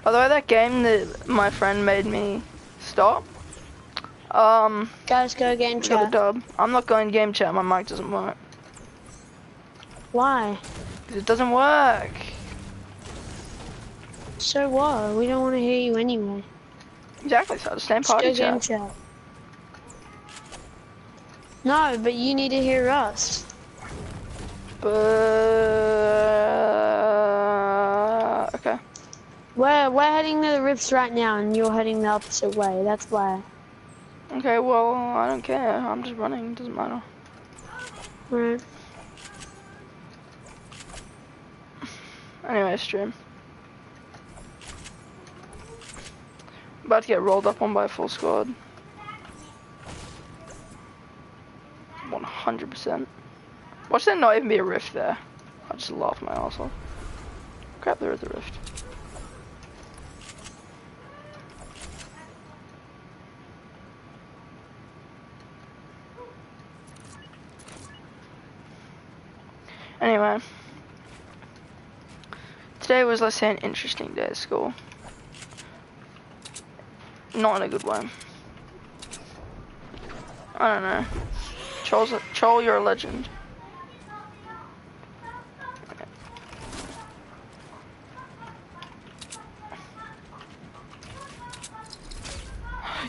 By the way, that game that my friend made me stop, Guys, go game we got the chat. dub. I'm not going game chat, my mic doesn't work. Why? 'Cause it doesn't work. So what? We don't want to hear you anyway. Exactly, so I'll just stay in Just party go game chat. chat. No, but you need to hear us. But, okay. We're heading to the rifts right now, and you're heading the opposite way. That's why. Okay, well, I don't care. I'm just running, doesn't matter. Right. Anyway, stream. About to get rolled up on by a full squad. 100%. Watch there not even be a rift there. I just laugh my ass off. Crap, there is a rift. Anyway. Today was, let's say, an interesting day at school. Not in a good way. I don't know. Troll, you're a legend.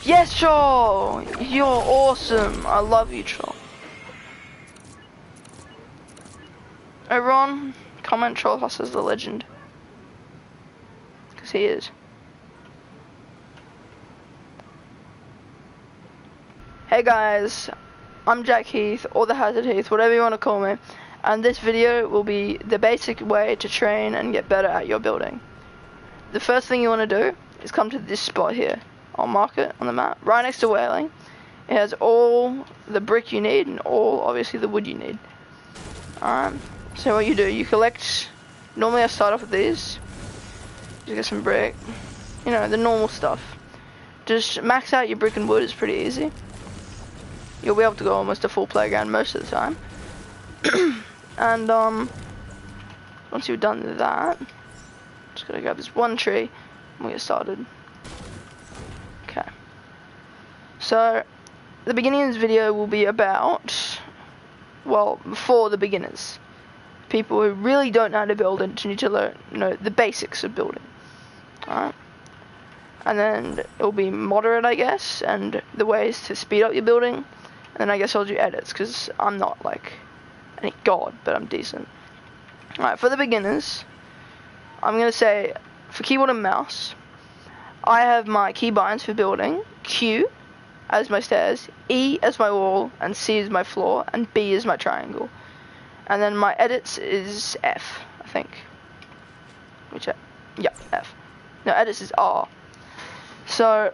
Yes, Troll! You're awesome. I love you, Troll. Everyone, comment Troll Hoss as the legend. Because he is. Hey guys, I'm Jack Heath, or the Hazard Heath, whatever you want to call me. And this video will be the basic way to train and get better at your building. The first thing you want to do is come to this spot here. I'll mark it on the map, right next to whaling. It has all the brick you need and all, obviously, the wood you need. Alright, so what you do, you collect, normally I start off with these. You get some brick, you know, the normal stuff. Just max out your brick and wood, it's pretty easy. You'll be able to go almost a full playground most of the time. And once you've done that, just gotta grab this one tree and we'll get started. Okay. So the beginning of this video will be about, well, for the beginners. People who really don't know how to build and need to learn, the basics of building. Alright. And then it will be moderate, I guess, and the ways to speed up your building. And then I guess I'll do edits, because I'm not like any god, but I'm decent. Alright, for the beginners, I'm going to say, for keyboard and mouse, I have my keybinds for building, Q as my stairs, E as my wall, and C as my floor, and B as my triangle. And then my edits is F, I think. Yeah, F. No, edits is R. So,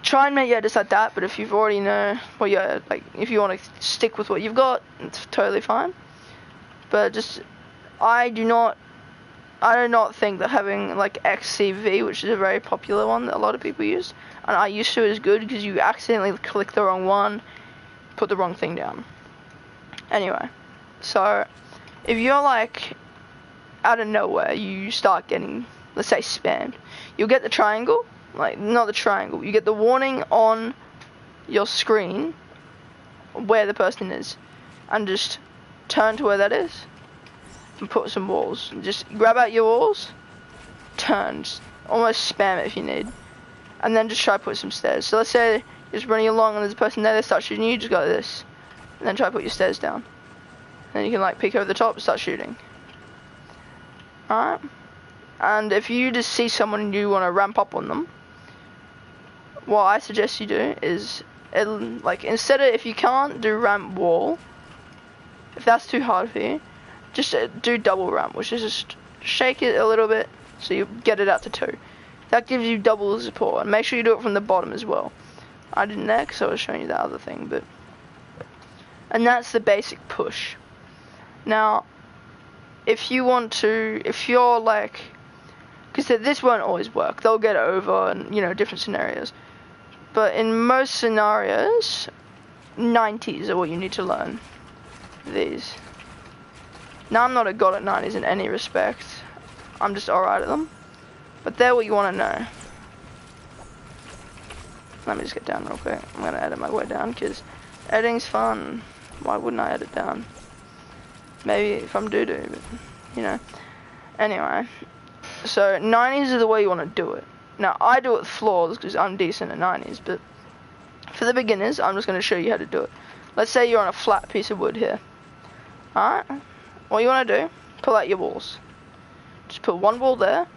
try and make your edits like that, but if you've already know, well, yeah, like, if you want to stick with what you've got, it's totally fine. But just, I do not think that having, like, XCV, which is a very popular one that a lot of people use, and I used to, is good, because you accidentally click the wrong one, put the wrong thing down. Anyway, so, if you're, like, out of nowhere, you start getting, let's say, spammed, you'll get the triangle, like, not the triangle, you get the warning on your screen where the person is, and just turn to where that is, and put some walls. Just grab out your walls, turn, just almost spam it if you need, and then just try to put some stairs. So let's say you're just running along and there's a person there, they start shooting you, just go like this, and then try to put your stairs down. Then you can, like, peek over the top and start shooting. Alright? And if you just see someone and you want to ramp up on them, what I suggest you do is, like, instead of, if you can't do ramp wall, if that's too hard for you, just do double ramp, which is just shake it a little bit so you get it out to 2. That gives you double the support, and make sure you do it from the bottom as well. I didn't there because I was showing you the other thing, but, and that's the basic push. Now, if you're like, because this won't always work, they'll get over and, different scenarios. But in most scenarios, 90s are what you need to learn. These. Now, I'm not a god at 90s in any respect. I'm just alright at them. But they're what you want to know. Let me just get down real quick. I'm going to edit my way down because editing's fun. Why wouldn't I edit down? Maybe if I'm doo-doo, but, you know. Anyway, so 90s is the way you want to do it. Now, I do it with floors because I'm decent at 90s, but for the beginners, I'm just going to show you how to do it. Let's say you're on a flat piece of wood here. Alright? What you want to do, pull out your walls. Just put one wall there.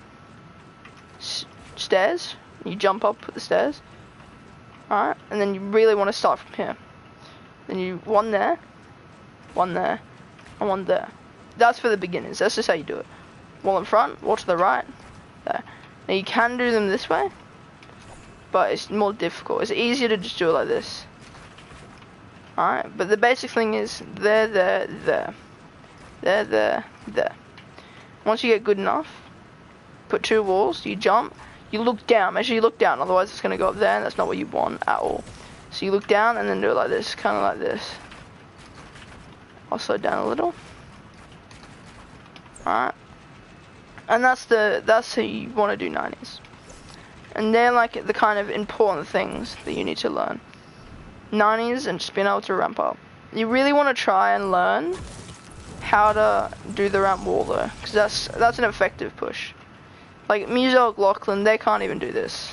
Stairs. You jump up the stairs. Alright? And then you really want to start from here. Then you one there, and one there. That's for the beginners. That's just how you do it. Wall in front, wall to the right, there. Now you can do them this way, but it's more difficult. It's easier to just do it like this. Alright, but the basic thing is there, there, there. There, there, there. Once you get good enough, put two walls, you jump, you look down. Make sure you look down, otherwise it's going to go up there, and that's not what you want at all. So you look down and then do it like this, kind of like this. I'll slow down a little. Alright. And that's how you want to do 90s. And they're like the kind of important things that you need to learn. 90s and just being able to ramp up. You really want to try and learn how to do the ramp wall though, because that's an effective push. Like Muzel, Lachlan, they can't even do this.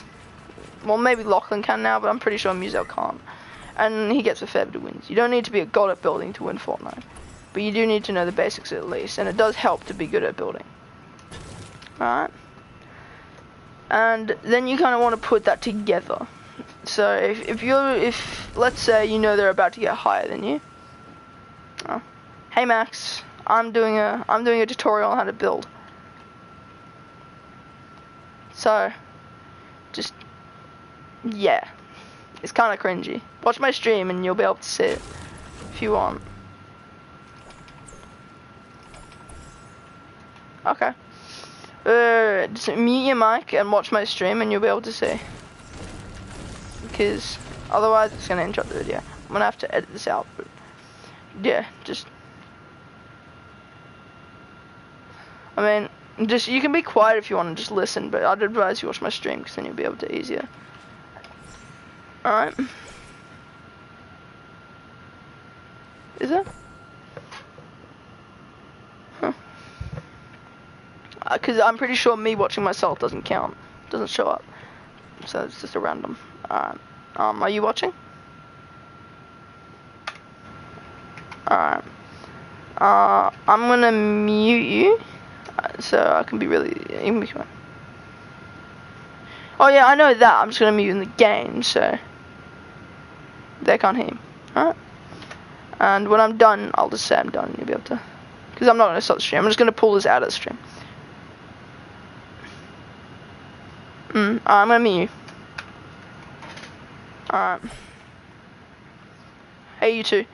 Well, maybe Lachlan can now, but I'm pretty sure Muzel can't. And he gets a fair bit of wins. You don't need to be a god at building to win Fortnite, but you do need to know the basics at least, and it does help to be good at building. Alright? And then you kind of want to put that together. So if let's say you know they're about to get higher than you. Oh. Hey Max, I'm doing a tutorial on how to build. So just yeah, it's kind of cringy. Watch my stream and you'll be able to see it if you want. Okay. Just mute your mic and watch my stream and you'll be able to see. Because otherwise it's gonna interrupt the video. I'm gonna have to edit this out, but yeah, just I mean, just you can be quiet if you want to just listen, but I'd advise you watch my stream because then you'll be able to easier. Alright. Is it? Huh. Because I'm pretty sure me watching myself doesn't count. Doesn't show up. So it's just a random. Alright. Are you watching? Alright. I'm gonna mute you. So I can be really... Oh yeah, I know that. I'm just gonna mute you in the game, so... They can't hear me. Alright? And when I'm done, I'll just say I'm done. You'll be able to... Because I'm not gonna stop the stream. I'm just gonna pull this out of the stream. I'm gonna mute you. Alright. Hey, you two.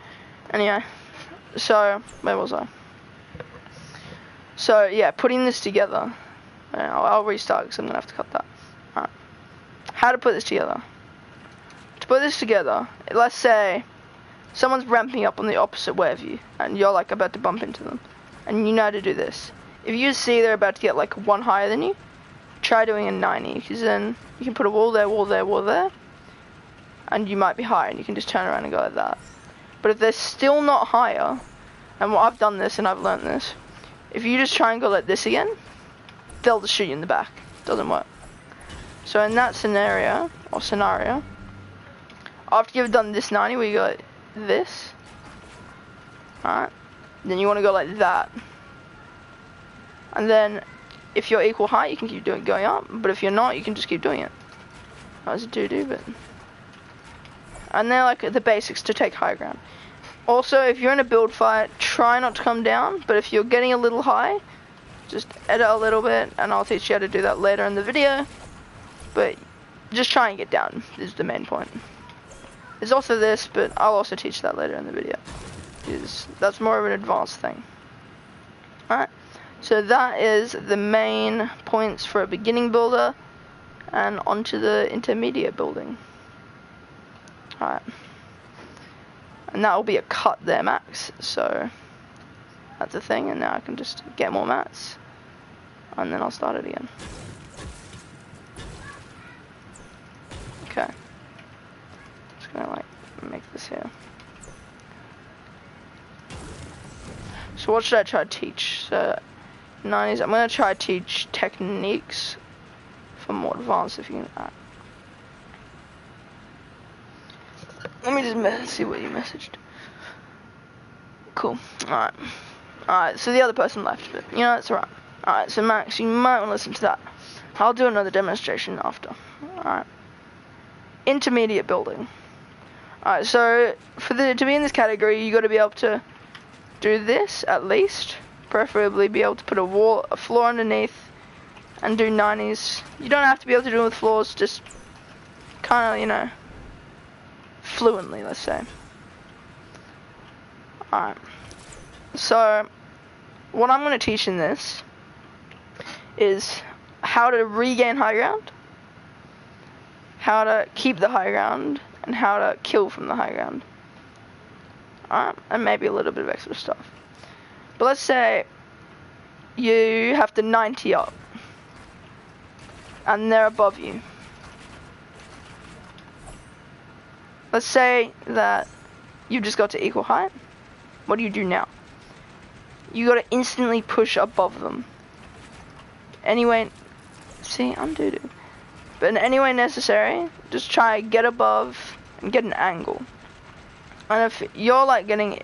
Anyway. So, where was I? So, yeah, putting this together. I'll restart because I'm going to have to cut that. Alright. How to put this together. To put this together, let's say someone's ramping up on the opposite way of you, and you're like about to bump into them. And you know how to do this. If you see they're about to get like one higher than you, try doing a 90, because then you can put a wall there, wall there, wall there. And you might be higher, and you can just turn around and go like that. But if they're still not higher, and well, I've done this and I've learned this, if you just try and go like this again, they'll just shoot you in the back. Doesn't work. So in that scenario, after you've done this 90 where you go like this, alright, then you want to go like that. And then if you're equal height, you can keep going up, but if you're not, you can just keep doing it. That was a doo-doo, but... And they're like the basics to take high ground. Also, if you're in a build fight, try not to come down, but if you're getting a little high, just edit a little bit, and I'll teach you how to do that later in the video. But just try and get down is the main point. There's also this, but I'll also teach that later in the video, because that's more of an advanced thing. Alright, so that is the main points for a beginning builder, and onto the intermediate building. Alright. And that will be a cut there, Max. So that's the thing, and now I can just get more mats, and then I'll start it again. Okay. Just gonna like make this here. So what should I try to teach? So 90s, I'm gonna try to teach techniques for more advanced if you can. Let me just see what you messaged. Cool. Alright. Alright, so the other person left, but you know, it's alright. Alright, so Max, you might want to listen to that. I'll do another demonstration after. Alright. Intermediate building. Alright, so to be in this category, you got to be able to do this at least. Preferably be able to put a floor underneath, and do 90s. You don't have to be able to do it with floors, just kind of, you know, fluently, let's say. Alright. So, what I'm going to teach in this is how to regain high ground, how to keep the high ground, and how to kill from the high ground. Alright, and maybe a little bit of extra stuff. But let's say you have to 90 up, and they're above you. Let's say that you just got to equal height. What do you do now? You gotta instantly push above them. Anyway, see, I'm doo-doo. But in any way necessary, just try get above and get an angle. And if you're like getting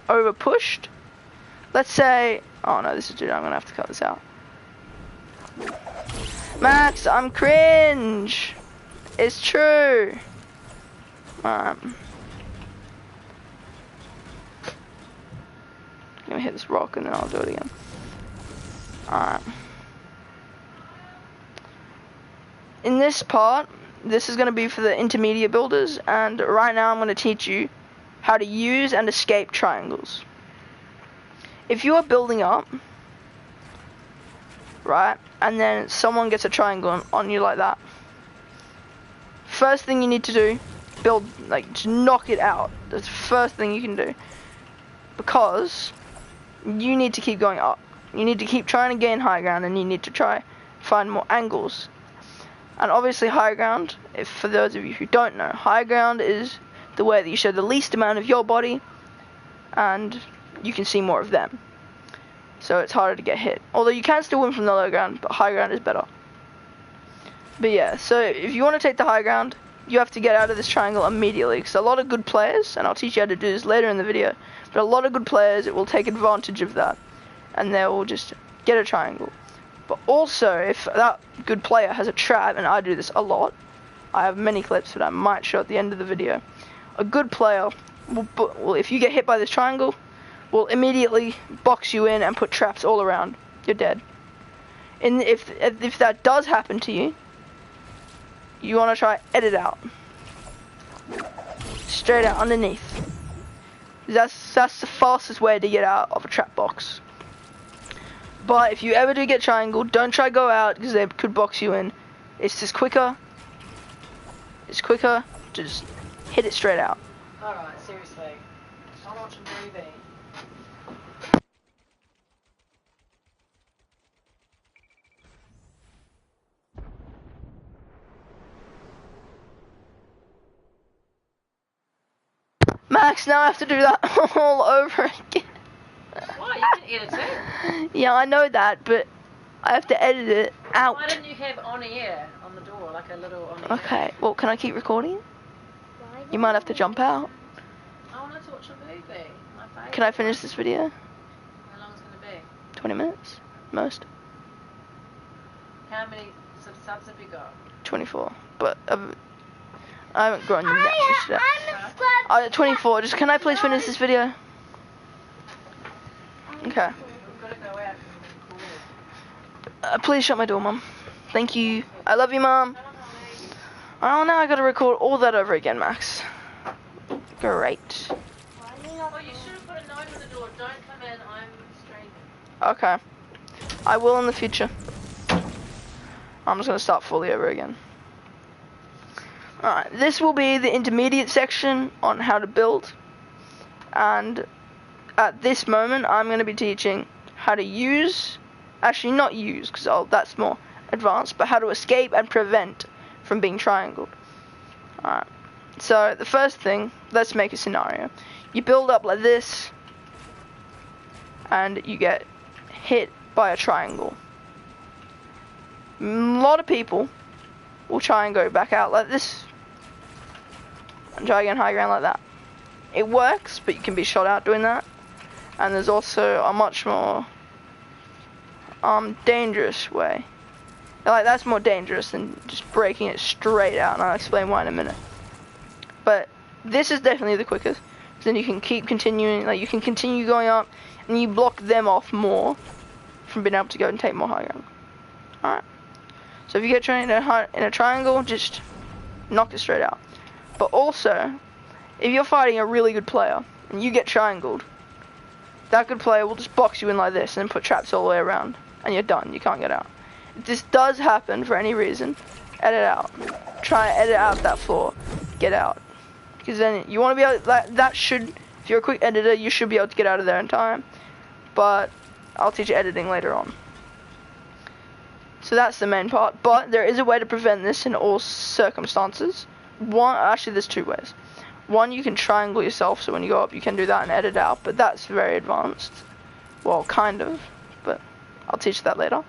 over pushed, let's say, oh no, this is dude, I'm gonna have to cut this out. Max, I'm cringe. It's true. I'm gonna hit this rock and then I'll do it again. Alright. In this part, this is gonna be for the intermediate builders, and right now I'm gonna teach you how to use and escape triangles. If you are building up, right, and then someone gets a triangle on you like that, first thing you need to do, build, like, just knock it out. That's the first thing you can do, because you need to keep going up. You need to keep trying to gain high ground, and you need to try find more angles. And obviously high ground, if for those of you who don't know, high ground is the way that you show the least amount of your body, and you can see more of them. So it's harder to get hit. Although you can still win from the low ground, but high ground is better. But yeah, so if you want to take the high ground, you have to get out of this triangle immediately, because a lot of good players, and I'll teach you how to do this later in the video, but a lot of good players will take advantage of that, and they will just get a triangle. But also, if that good player has a trap, and I do this a lot, I have many clips that I might show at the end of the video. A good player will, if you get hit by this triangle, will immediately box you in and put traps all around. You're dead. And if that does happen to you, you want to try edit out. Straight out underneath. That's the fastest way to get out of a trap box. But if you ever do get triangled, don't try go out, because they could box you in. It's just quicker. It's quicker. Just hit it straight out. Alright, seriously. I'm watching TV. Max, now I have to do that all over again. What? You can edit it. Yeah, I know that, but I have to edit it out. Why didn't you have on air on the door, like a little on air? Okay, well, can I keep recording? You might have to jump out. I wanted to watch a movie. My favourite. Can I finish this video? How long is it going to be? 20 minutes? Most? How many subs have you got? 24. But I haven't grown them that much yet. 24. Just can I please finish this video? Okay. We've got to go out and record. Please shut my door, Mum. Thank you. I love you, Mum. Oh, now I gotta record all that over again, Max. Great. Well, you should have put a note on the door. Don't come in. I'm streaming. Okay. I will in the future. I'm just gonna start fully over again. Alright, this will be the intermediate section on how to build. And at this moment, I'm gonna be teaching how to use, actually not use, because that's more advanced, but how to escape and prevent from being triangled. Alright. So the first thing, let's make a scenario. You build up like this, and you get hit by a triangle. A lot of people will try and go back out like this, and try again high ground like that. It works, but you can be shot out doing that. And there's also a much more dangerous way. Like, that's more dangerous than just breaking it straight out, and I'll explain why in a minute. But this is definitely the quickest. Then you can keep continuing, like you can continue going up, and you block them off more from being able to go and take more high ground. Alright. So if you get trained in a triangle, just knock it straight out. But also, if you're fighting a really good player, and you get triangled, that good player will just box you in like this, and then put traps all the way around, and you're done, you can't get out. If this does happen for any reason, edit out. Try and edit out that floor. Get out. Because then you want to be able to, that should, if you're a quick editor, you should be able to get out of there in time. But I'll teach you editing later on. So that's the main part. But there is a way to prevent this in all circumstances. Actually there's two ways. One, you can triangle yourself, so when you go up you can do that and edit out, but that's very advanced. Well, kind of, but I'll teach you that later.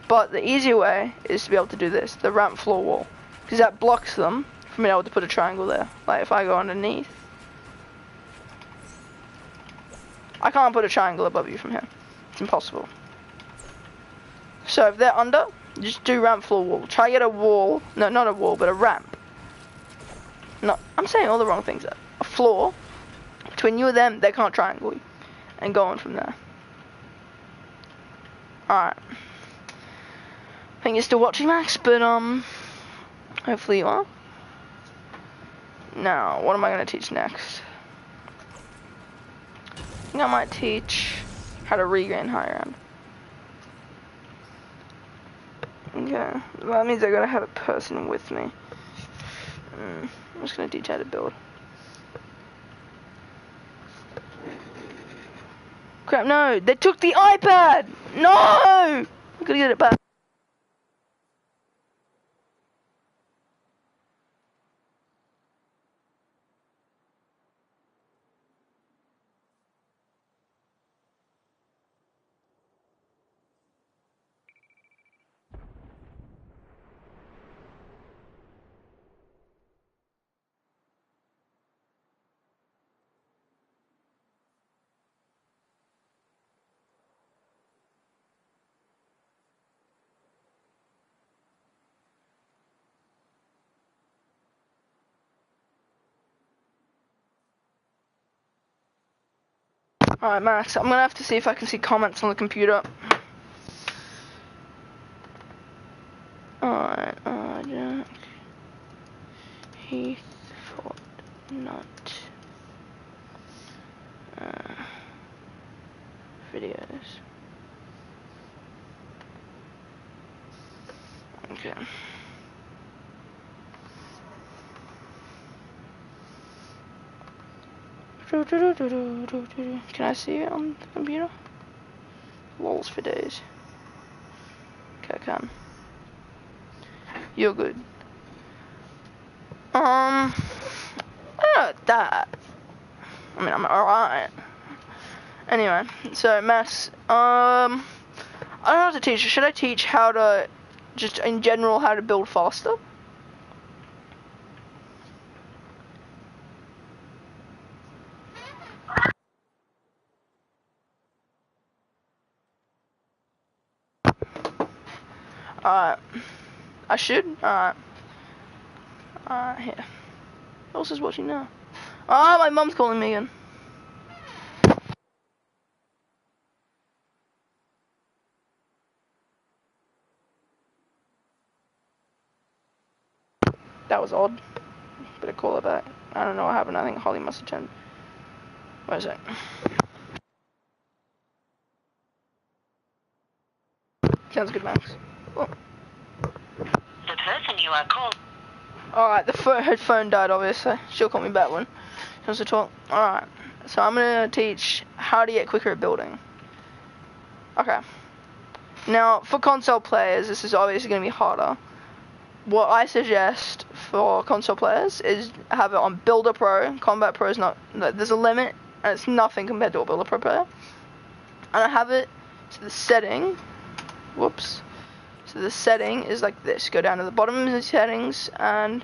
But the easier way is to be able to do this, the ramp floor wall. Because that blocks them from being able to put a triangle there. Like if I go underneath, I can't put a triangle above you from here. It's impossible. So if they're under, just do ramp floor wall. Try to get a wall, no, not a wall, but a ramp. No, I'm saying all the wrong things. A floor between you and them, they can't triangle you. And go on from there. Alright. I think you're still watching, Max, but hopefully you are. Now, what am I going to teach next? I think I might teach how to regain high ground. Okay, well, that means I gotta have a person with me. I'm just gonna teach how to build. Crap, no! They took the iPad! No! I gotta get it back. Alright, Max, I'm gonna have to see if I can see comments on the computer. Alright, Jack Heath Fortnite videos. Okay. Can I see it on the computer? Lols for days. Okay, I can. You're good. That. I mean, I'm alright. Anyway, so Max, I don't know how to teach. Should I teach how to, just in general, how to build faster? Alright. I should? Alright. Alright, here. Who else is watching now? Oh, my mum's calling me again. That was odd. Better call her back. I don't know what happened. I think Holly must have turned. Wait a sec. Sounds good, Max. Oh. The person you are calling. Alright, her phone died, obviously. She'll call me back when she wants to talk. Alright, so I'm gonna teach how to get quicker at building. Okay. Now, for console players, this is obviously gonna be harder. What I suggest for console players is have it on Builder Pro. Combat Pro is not, there's a limit, and it's nothing compared to a Builder Pro player. And I have it to the setting, whoops, so the setting is like this. Go down to the bottom of the settings and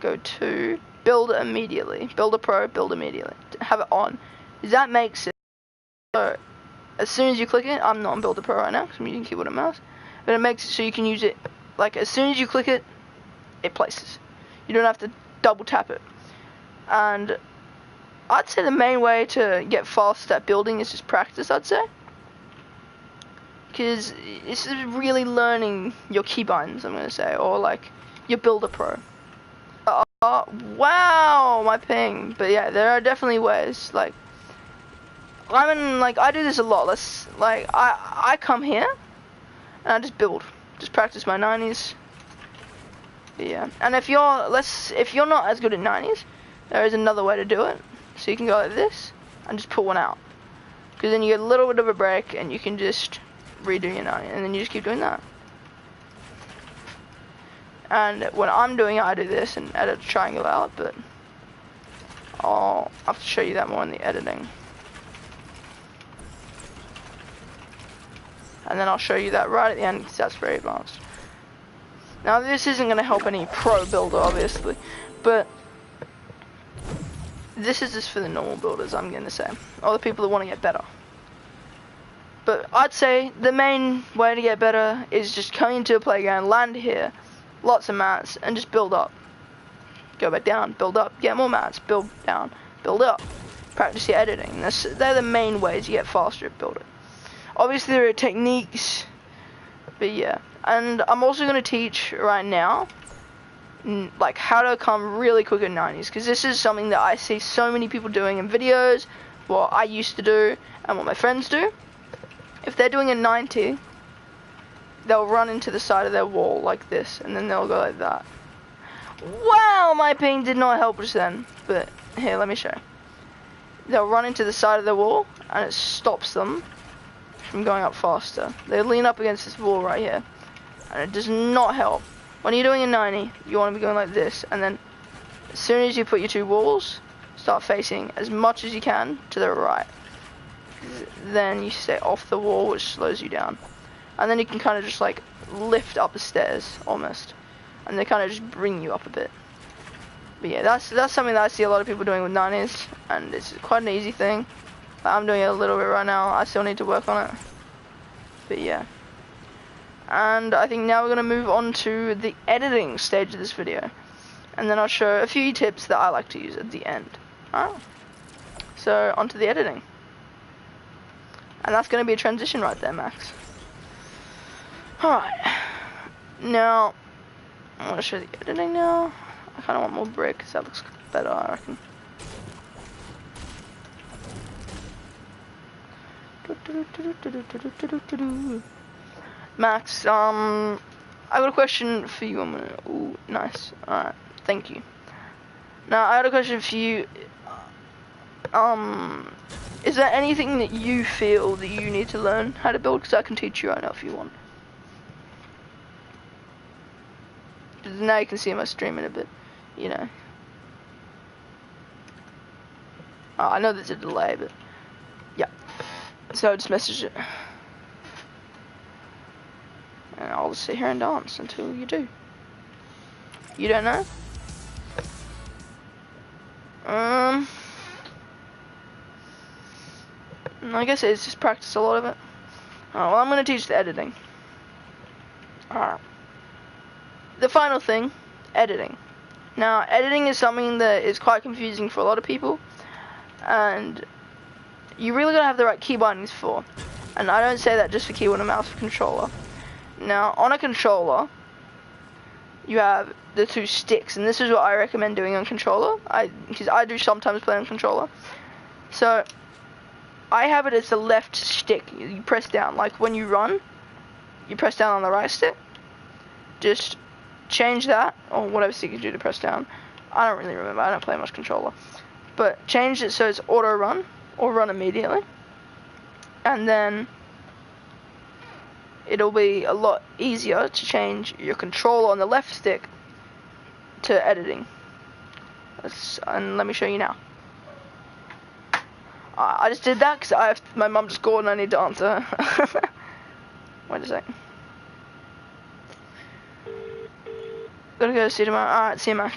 go to Build Immediately. Builder Pro, Build Immediately. Have it on. That makes it so as soon as you click it, I'm not on Builder Pro right now because I'm using keyboard and mouse, but it makes it so you can use it, like as soon as you click it, it places. You don't have to double tap it. And I'd say the main way to get fast at building is just practice, I'd say. Because it's really learning your keybinds, I'm going to say, or like your Builder Pro. Wow, my ping. But yeah, there are definitely ways, like, I do this a lot. I come here and I just build, just practice my 90s. Yeah, and if you're not as good at 90s, there is another way to do it. So you can go like this and just pull one out, because then you get a little bit of a break and you can just redo your 90, and then you just keep doing that. And when I'm doing it, I do this and edit a triangle out, but I'll have to show you that more in the editing. And then I'll show you that right at the end, because that's very advanced. Now this isn't going to help any pro builder, obviously, but this is just for the normal builders, I'm going to say, or the people that want to get better. But I'd say the main way to get better is just come into a playground, land here, lots of mats, and just build up. Go back down, build up, get more mats, build down, build up. Practice your editing. They're the main ways you get faster at building. Obviously there are techniques, but yeah. And I'm also going to teach right now, like, how to come really quick at 90s, because this is something that I see so many people doing in videos, what I used to do, and what my friends do. If they're doing a 90, they'll run into the side of their wall like this, and then they'll go like that. Wow, my ping did not help just then, but here, let me show you. They'll run into the side of the wall, and it stops them from going up faster. They lean up against this wall right here, and it does not help. When you're doing a 90, you want to be going like this, and then as soon as you put your two walls, start facing as much as you can to the right. Then you stay off the wall, which slows you down, and then you can kind of just like lift up the stairs almost, and they kind of just bring you up a bit. But yeah, that's something that I see a lot of people doing with 90s, and it's quite an easy thing. I'm doing it a little bit right now. I still need to work on it, but yeah. And I think now we're gonna move on to the editing stage of this video, and then I'll show a few tips that I like to use at the end. Alright, so onto the editing, and that's gonna be a transition right there, Max. Alright, now I'm gonna show the editing now. I kind of want more brick because that looks better, I reckon. Max, I got a question for you. Ooh, nice. Alright, thank you. Now, I had a question for you. Is there anything that you feel that you need to learn how to build? Because I can teach you right now if you want. Now you can see my stream in a bit, you know. Oh, I know there's a delay, but yeah. So just message it. And I'll just sit here and dance until you do. You don't know? I guess it's just practice a lot of it. Alright, well, I'm going to teach the editing. Alright. The final thing, editing. Now, editing is something that is quite confusing for a lot of people, and you really gotta have the right key bindings for. And I don't say that just for keyboard and mouse, for controller. Now, on a controller, you have the two sticks, and this is what I recommend doing on controller, because I do sometimes play on controller. So, I have it as the left stick. You press down, like when you run, you press down on the right stick. Just change that, or whatever stick you do to press down. I don't really remember, I don't play much controller. But change it so it's auto run, or run immediately. And then it'll be a lot easier to change your controller on the left stick to editing. And let me show you now. I just did that because my mum just called and I need to answer. Wait a sec. Gotta go see you tomorrow. Alright, see you, Max.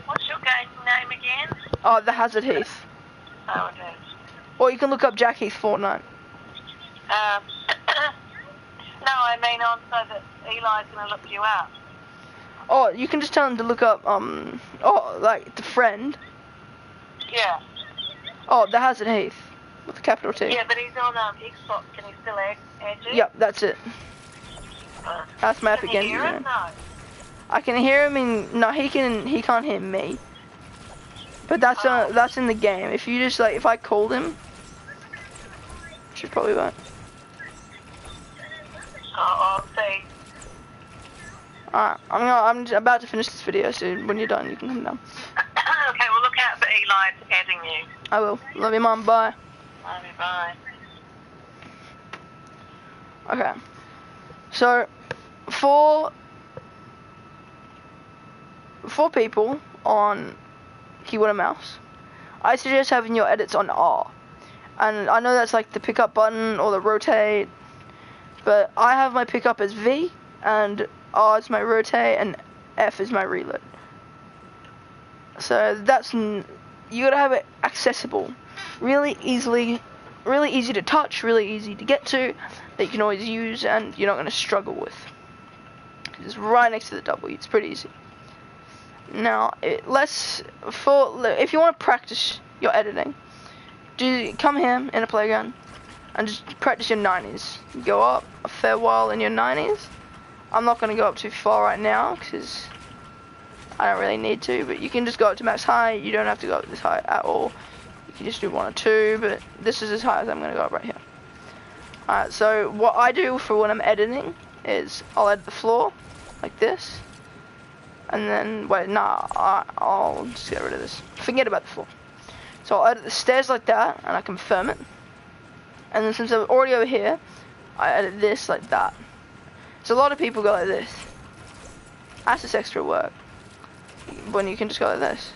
What's your guy's name again? Oh, the Hazard Heath. Oh, it is. Or you can look up Jack Heath Fortnite. No, I mean on so that Eli's gonna look you up. Oh, you can just tell him to look up, like, the friend. Yeah. Oh, the Hazard Heath. With the capital T. Yeah, but he's on Xbox. Can he still add you? Yep, that's it. That's my Can epic you hear engine. him? No. I can hear him no, he can't hear me. But that's in the game. If you just, like, if I called him, which is probably won't. Oh, I'll see. Alright, I'm just about to finish this video, so when you're done, you can come down. Okay, well look out for Eli adding you. I will. Love you, Mom. Bye. Love you, bye. Okay. So, for people on keyboard and mouse, I suggest having your edits on R. And I know that's like the pickup button or the rotate, but I have my pickup as V, and R is my rotate, and F is my reload. So you gotta have it accessible, really easy to touch, really easy to get to, that you can always use and you're not gonna struggle with. It's right next to the W. It's pretty easy. Now, if you want to practice your editing, come here in a playground and just practice your 90s. Go up a fair while in your 90s. I'm not going to go up too far right now because I don't really need to, but you can just go up to max height. You don't have to go up this high at all. You can just do 1 or 2, but this is as high as I'm going to go up right here. Alright, so what I do for when I'm editing is I'll edit the floor like this. And then, I'll just get rid of this. Forget about the floor. So I'll edit the stairs like that, and I confirm it. And then since I'm already over here, I edit this like that. So a lot of people go like this. That's just extra work. When you can just go like this.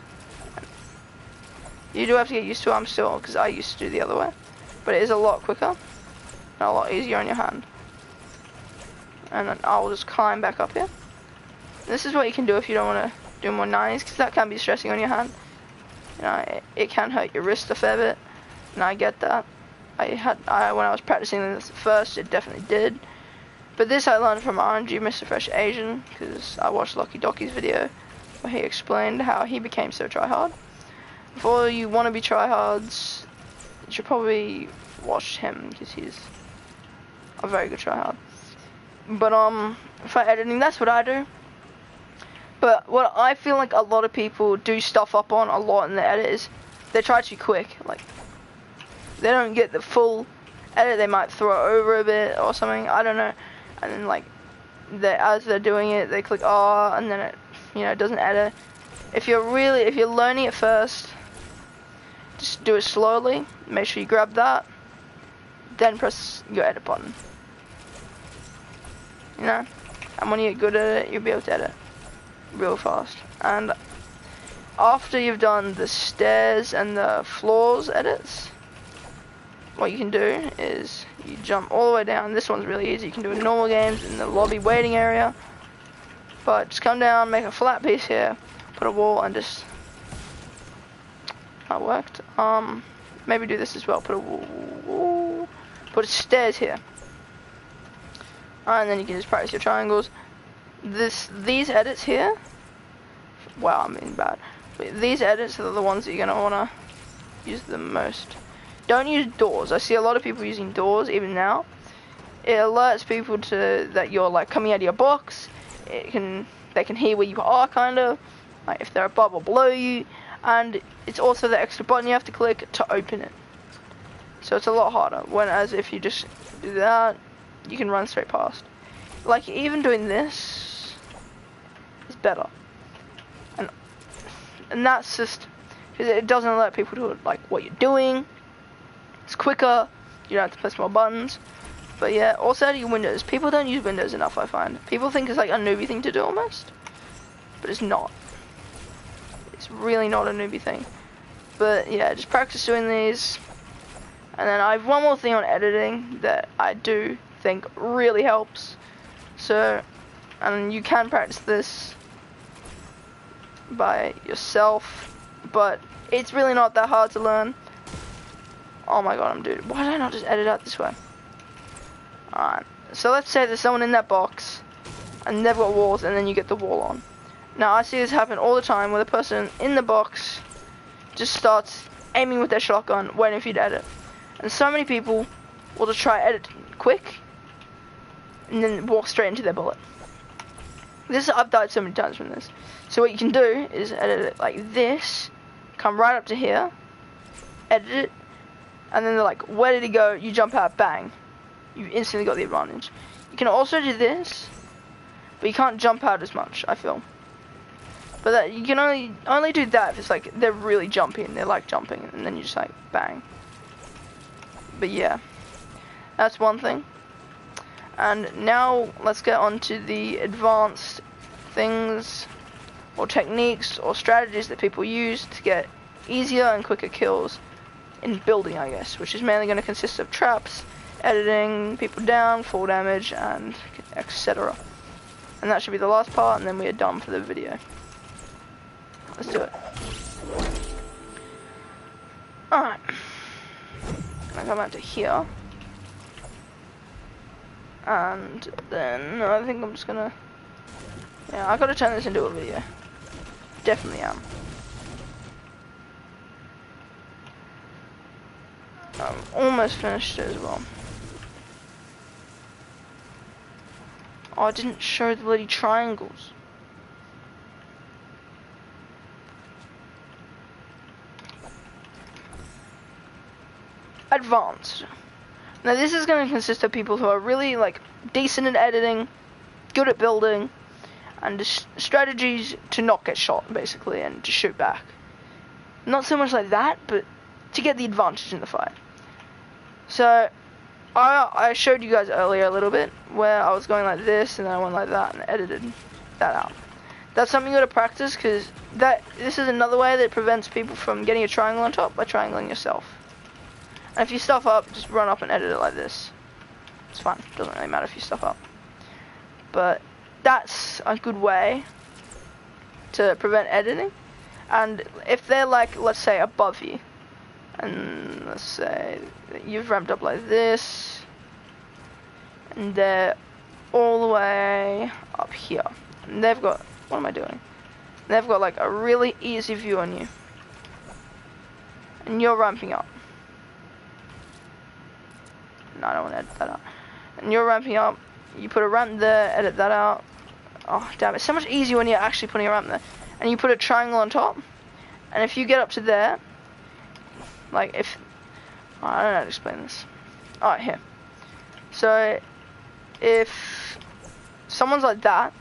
You do have to get used to it, because I used to do the other way. But it is a lot quicker, and a lot easier on your hand. And then I'll just climb back up here. This is what you can do if you don't want to do more 90s, because that can be stressing on your hand. You know, it can hurt your wrist a fair bit, and I get that. When I was practicing this at first, it definitely did. But this I learned from RNG Mr. Fresh Asian, because I watched Lucky Docky's video where he explained how he became so tryhard. If all you want to be tryhards, you should probably watch him, because he's a very good tryhard. But for editing, that's what I do. But what I feel like a lot of people do stuff up on a lot in the edit is they try too quick. Like, they don't get the full edit. They might throw it over a bit or something. I don't know. And then, like, as they're doing it, they click R, and then it, it doesn't edit. If you're learning it first, just do it slowly. Make sure you grab that. Then press your edit button. And when you get good at it, you'll be able to edit real fast. And after you've done the stairs and the floors edits, what you can do is you jump all the way down. This one's really easy. You can do it in normal games in the lobby waiting area, but just come down, make a flat piece here, put a wall, and just that worked. Maybe do this as well. Put a wall, put stairs here, and then you can just practice your triangles. These edits here, wow, I mean bad. But these edits are the ones that you're gonna wanna use the most. Don't use doors. I see a lot of people using doors even now. It alerts people that you're like coming out of your box. They can hear where you are, kind of, like if they're above or below you, and it's also the extra button you have to click to open it. So it's a lot harder. Whereas if you just do that, you can run straight past. Like, even doing this is better. And that's just because it doesn't alert people to like what you're doing. It's quicker. You don't have to press more buttons. But yeah, also adding Windows. People don't use Windows enough, I find. People think it's like a newbie thing to do almost, but it's not. It's really not a newbie thing. But yeah, just practice doing these. And then I have one more thing on editing that I do think really helps. So, and you can practice this by yourself, but it's really not that hard to learn. Oh my god, dude. Why did I not just edit out this way? Alright, so let's say there's someone in that box, and they've got walls, and then you get the wall on. Now, I see this happen all the time, where the person in the box just starts aiming with their shotgun, waiting for you to edit. And so many people will just try edit quick, and then walk straight into their bullet. I've died so many times from this. So what you can do is edit it like this, come right up to here, edit it, and then they're like, where did he go? You jump out, bang. You instantly got the advantage. You can also do this, but you can't jump out as much, I feel. But that, you can only do that if it's like they're really jumping, they're like jumping, and then you just like bang. But yeah, that's one thing. And now let's get on to the advanced things or techniques or strategies that people use to get easier and quicker kills in building, I guess, which is mainly going to consist of traps, editing people down, fall damage, and etc. And that should be the last part, and then we are done for the video. Let's do it. Alright. I come out to here. And then I think I'm just gonna... Yeah, I gotta turn this into a video. Definitely am. I'm almost finished it as well. Oh, I didn't show the bloody triangles. Advanced. Now this is going to consist of people who are really like decent in editing, good at building, and strategies to not get shot basically and to shoot back. Not so much like that, but to get the advantage in the fight. So I showed you guys earlier a little bit where I was going like this and then I went like that and edited that out. That's something you got to practice because this is another way that prevents people from getting a triangle on top by triangling yourself. And if you stuff up, just run up and edit it like this. It's fine. Doesn't really matter if you stuff up. But that's a good way to prevent editing. And if they're like, let's say, above you, and let's say you've ramped up like this, and they're all the way up here, and they've got, what am I doing? They've got like a really easy view on you, and you're ramping up. No, I don't want to edit that out. And you're ramping up, you put a ramp there, edit that out. Oh, damn, it's so much easier when you're actually putting a ramp there. And you put a triangle on top, and if you get up to there, like if, oh, I don't know how to explain this. Alright, here. So, if someone's like that,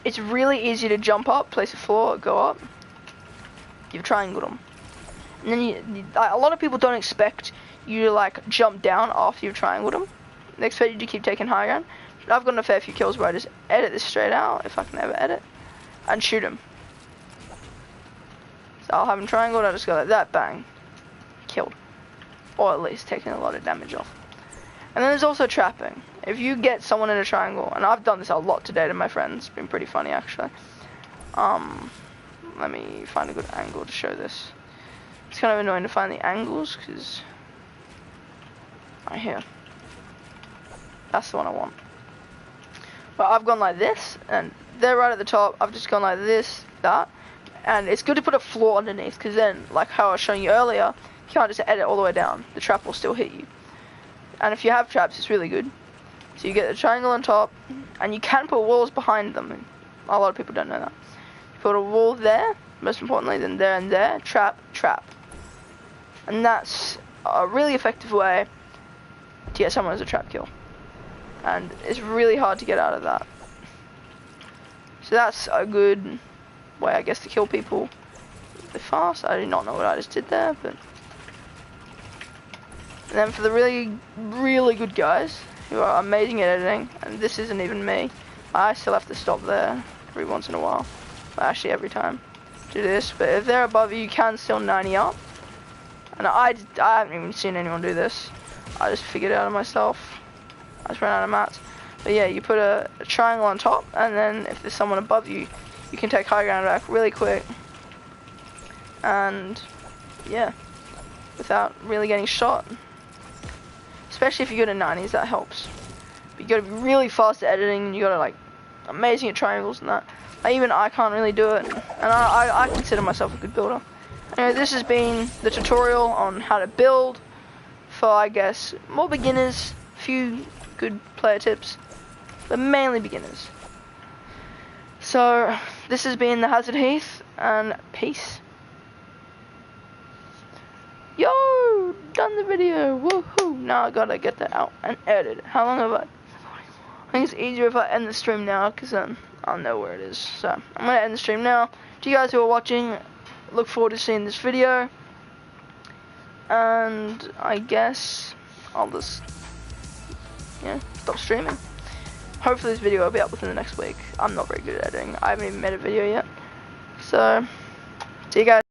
it's really easy to jump up, place a floor, go up. You've triangled them. And then a lot of people don't expect you to like jump down after you've triangled them. They expect you to keep taking high ground. But I've gotten a fair few kills where I just edit this straight out, if I can ever edit, and shoot him. So I'll have him triangled, I'll just go like that, bang, killed. Or at least taking a lot of damage off. And then there's also trapping. If you get someone in a triangle, and I've done this a lot today to my friends, it's been pretty funny actually. Let me find a good angle to show this. It's kind of annoying to find the angles, because right here. That's the one I want. But I've gone like this, and they're right at the top. I've just gone like this, that. And it's good to put a floor underneath, because then, like how I was showing you earlier, you can't just edit all the way down. The trap will still hit you. And if you have traps, it's really good. So you get the triangle on top, and you can put walls behind them. And a lot of people don't know that. You put a wall there, most importantly, then there and there, trap, trap. And that's a really effective way to get someone as a trap kill. And it's really hard to get out of that. So that's a good way, I guess, to kill people really fast. I do not know what I just did there, but... And then for the really, really good guys, who are amazing at editing, and this isn't even me, I still have to stop there every once in a while. Well, actually, every time do this. But if they're above you, you can still 90 up. And I haven't even seen anyone do this. I just figured it out myself. I just ran out of mats. But yeah, you put a triangle on top, and then if there's someone above you, you can take high ground back really quick. And yeah, without really getting shot. Especially if you go to 90s, that helps. But you gotta be really fast at editing, and you gotta like amazing at triangles and that. I can't really do it, and I consider myself a good builder. Anyway, this has been the tutorial on how to build for, I guess, more beginners, few good player tips, but mainly beginners. So, this has been the Hazard Heath, and peace. Yo, done the video, woohoo! Now I gotta get that out and edit it. How long have I think it's easier if I end the stream now, because then I'll know where it is. So, I'm gonna end the stream now. To you guys who are watching, look forward to seeing this video. And I guess I'll just, stop streaming. Hopefully this video will be up within the next week. I'm not very good at editing. I haven't even made a video yet. So, see you guys.